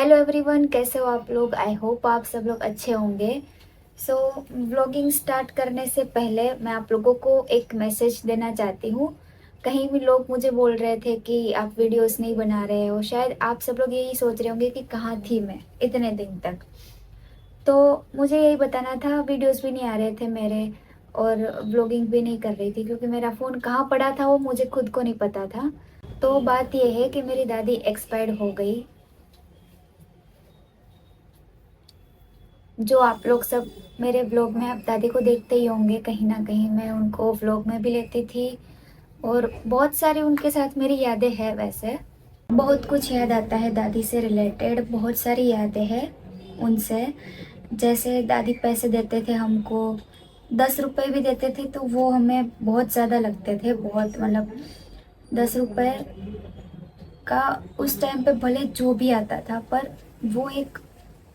Hello everyone, कैसे हो आप लोग। आई होप आप सब लोग अच्छे होंगे। सो व्लॉगिंग स्टार्ट करने से पहले मैं आप लोगों को एक मैसेज देना चाहती हूँ। कहीं भी लोग मुझे बोल रहे थे कि आप वीडियोस नहीं बना रहे हो। शायद आप सब लोग यही सोच रहे होंगे कि कहाँ थी मैं इतने दिन तक। तो मुझे यही बताना था, वीडियोस भी नहीं आ रहे थे मेरे और व्लॉगिंग भी नहीं कर रही थी क्योंकि मेरा फ़ोन कहाँ पड़ा था वो मुझे खुद को नहीं पता था। तो बात यह है कि मेरी दादी एक्सपायर्ड हो गई। जो आप लोग सब मेरे व्लॉग में आप दादी को देखते ही होंगे, कहीं ना कहीं मैं उनको व्लॉग में भी लेती थी और बहुत सारी उनके साथ मेरी यादें हैं। वैसे बहुत कुछ याद आता है दादी से रिलेटेड, बहुत सारी यादें हैं उनसे। जैसे दादी पैसे देते थे हमको, 10 रुपए भी देते थे तो वो हमें बहुत ज़्यादा लगते थे। बहुत मतलब 10 रुपए का उस टाइम पे भले जो भी आता था, पर वो एक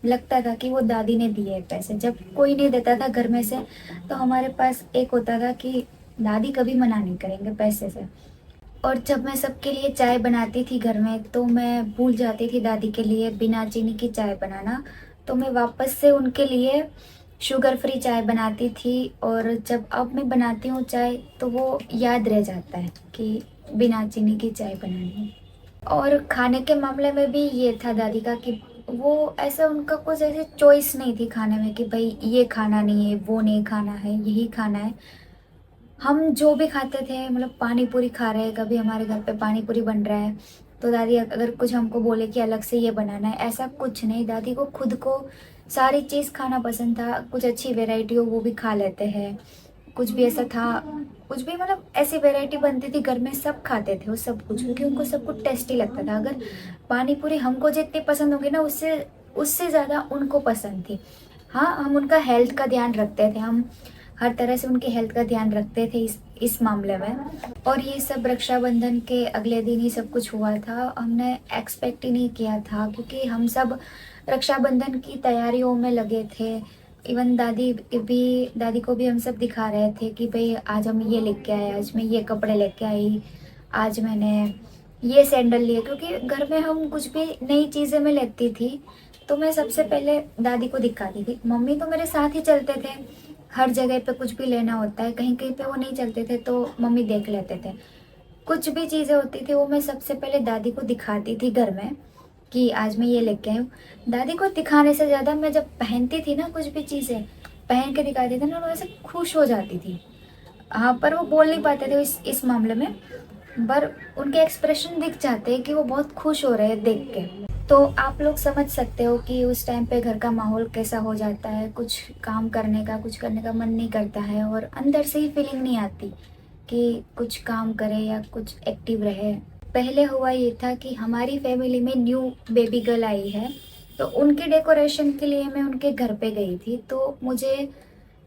लगता था कि वो दादी ने दिए हैं पैसे। जब कोई नहीं देता था घर में से तो हमारे पास एक होता था कि दादी कभी मना नहीं करेंगे पैसे से। और जब मैं सबके लिए चाय बनाती थी घर में तो मैं भूल जाती थी दादी के लिए बिना चीनी की चाय बनाना। तो मैं वापस से उनके लिए शुगर फ्री चाय बनाती थी। और जब अब मैं बनाती हूँ चाय तो वो याद रह जाता है कि बिना चीनी की चाय बनानी है। और खाने के मामले में भी ये था दादी का कि वो ऐसा उनका कुछ ऐसे चॉइस नहीं थी खाने में कि भाई ये खाना नहीं है, वो नहीं खाना है, यही खाना है। हम जो भी खाते थे, मतलब पानी पूरी खा रहे हैं, कभी हमारे घर पे पानी पूरी बन रहा है तो दादी अगर कुछ हमको बोले कि अलग से ये बनाना है, ऐसा कुछ नहीं। दादी को खुद को सारी चीज़ खाना पसंद था। कुछ अच्छी वैरायटी हो वो भी खा लेते हैं। कुछ भी ऐसा था, कुछ भी मतलब ऐसी वैरायटी बनती थी घर में, सब खाते थे वो सब कुछ, क्योंकि उनको सब कुछ टेस्टी लगता था। अगर पानी पूरी हमको जितनी पसंद होगी ना, उससे उससे ज़्यादा उनको पसंद थी। हाँ, हम उनका हेल्थ का ध्यान रखते थे, हम हर तरह से उनके हेल्थ का ध्यान रखते थे इस मामले में। और ये सब रक्षाबंधन के अगले दिन ही सब कुछ हुआ था। हमने एक्सपेक्ट ही नहीं किया था क्योंकि हम सब रक्षाबंधन की तैयारियों में लगे थे। इवन दादी को भी हम सब दिखा रहे थे कि भाई आज हम ये लेके आए, आज मैं ये कपड़े लेके आई, आज मैंने ये सैंडल लिए। क्योंकि घर में हम कुछ भी नई चीज़ें मैं लेती थी तो मैं सबसे पहले दादी को दिखाती थी। मम्मी तो मेरे साथ ही चलते थे, हर जगह पे कुछ भी लेना होता है, कहीं कहीं पे वो नहीं चलते थे तो मम्मी देख लेते थे। कुछ भी चीज़ें होती थी वो मैं सबसे पहले दादी को दिखाती थी घर में कि आज मैं ये लेके आई हूँ। दादी को दिखाने से ज़्यादा मैं जब पहनती थी ना, कुछ भी चीज़ें पहन के दिखाती थी ना, वो ऐसे खुश हो जाती थी। हाँ, पर वो बोल नहीं पाते थे इस मामले में, पर उनके एक्सप्रेशन दिख जाते हैं कि वो बहुत खुश हो रहे हैं देख के। तो आप लोग समझ सकते हो कि उस टाइम पे घर का माहौल कैसा हो जाता है। कुछ काम करने का, कुछ करने का मन नहीं करता है और अंदर से ही फीलिंग नहीं आती कि कुछ काम करे या कुछ एक्टिव रहे। पहले हुआ ये था कि हमारी फैमिली में न्यू बेबी गर्ल आई है तो उनके डेकोरेशन के लिए मैं उनके घर पे गई थी। तो मुझे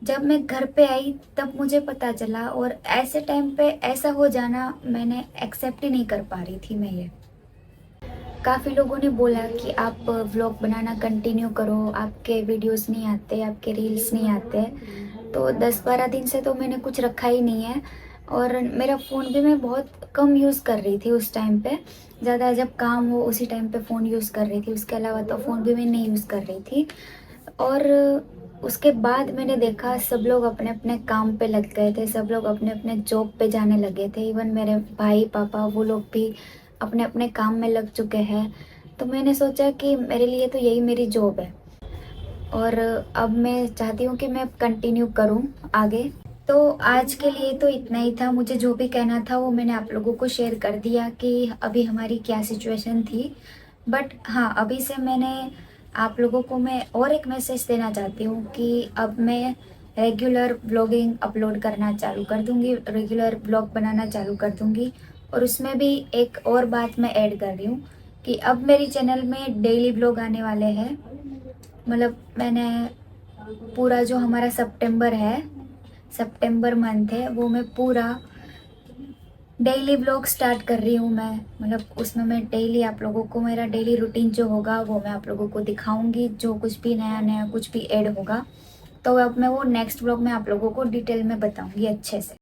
जब मैं घर पे आई तब मुझे पता चला, और ऐसे टाइम पे ऐसा हो जाना मैंने एक्सेप्ट ही नहीं कर पा रही थी मैं ये। काफ़ी लोगों ने बोला कि आप व्लॉग बनाना कंटिन्यू करो, आपके वीडियोस नहीं आते, आपके रील्स नहीं आते। तो 10-12 दिन से तो मैंने कुछ रखा ही नहीं है। और मेरा फ़ोन भी मैं बहुत कम यूज़ कर रही थी उस टाइम पे। ज़्यादा जब काम हो उसी टाइम पे फ़ोन यूज़ कर रही थी, उसके अलावा तो फ़ोन भी मैं नहीं यूज़ कर रही थी। और उसके बाद मैंने देखा सब लोग अपने अपने काम पे लग गए थे, सब लोग अपने अपने जॉब पे जाने लगे थे। इवन मेरे भाई पापा वो लोग भी अपने अपने काम में लग चुके हैं। तो मैंने सोचा कि मेरे लिए तो यही मेरी जॉब है और अब मैं चाहती हूँ कि मैं कंटिन्यू करूँ आगे। तो आज के लिए तो इतना ही था। मुझे जो भी कहना था वो मैंने आप लोगों को शेयर कर दिया कि अभी हमारी क्या सिचुएशन थी। बट हाँ, अभी से मैंने आप लोगों को मैं और एक मैसेज देना चाहती हूँ कि अब मैं रेगुलर व्लॉगिंग अपलोड करना चालू कर दूँगी, रेगुलर व्लॉग बनाना चालू कर दूँगी। और उसमें भी एक और बात मैं ऐड कर रही हूँ कि अब मेरी चैनल में डेली व्लॉग आने वाले हैं। मतलब मैंने पूरा जो हमारा सितंबर मंथ है वो मैं पूरा डेली व्लॉग स्टार्ट कर रही हूँ मैं। मतलब उसमें मैं डेली आप लोगों को मेरा डेली रूटीन जो होगा वो मैं आप लोगों को दिखाऊंगी, जो कुछ भी नया नया कुछ भी ऐड होगा तो अब मैं वो नेक्स्ट व्लॉग में आप लोगों को डिटेल में बताऊंगी अच्छे से।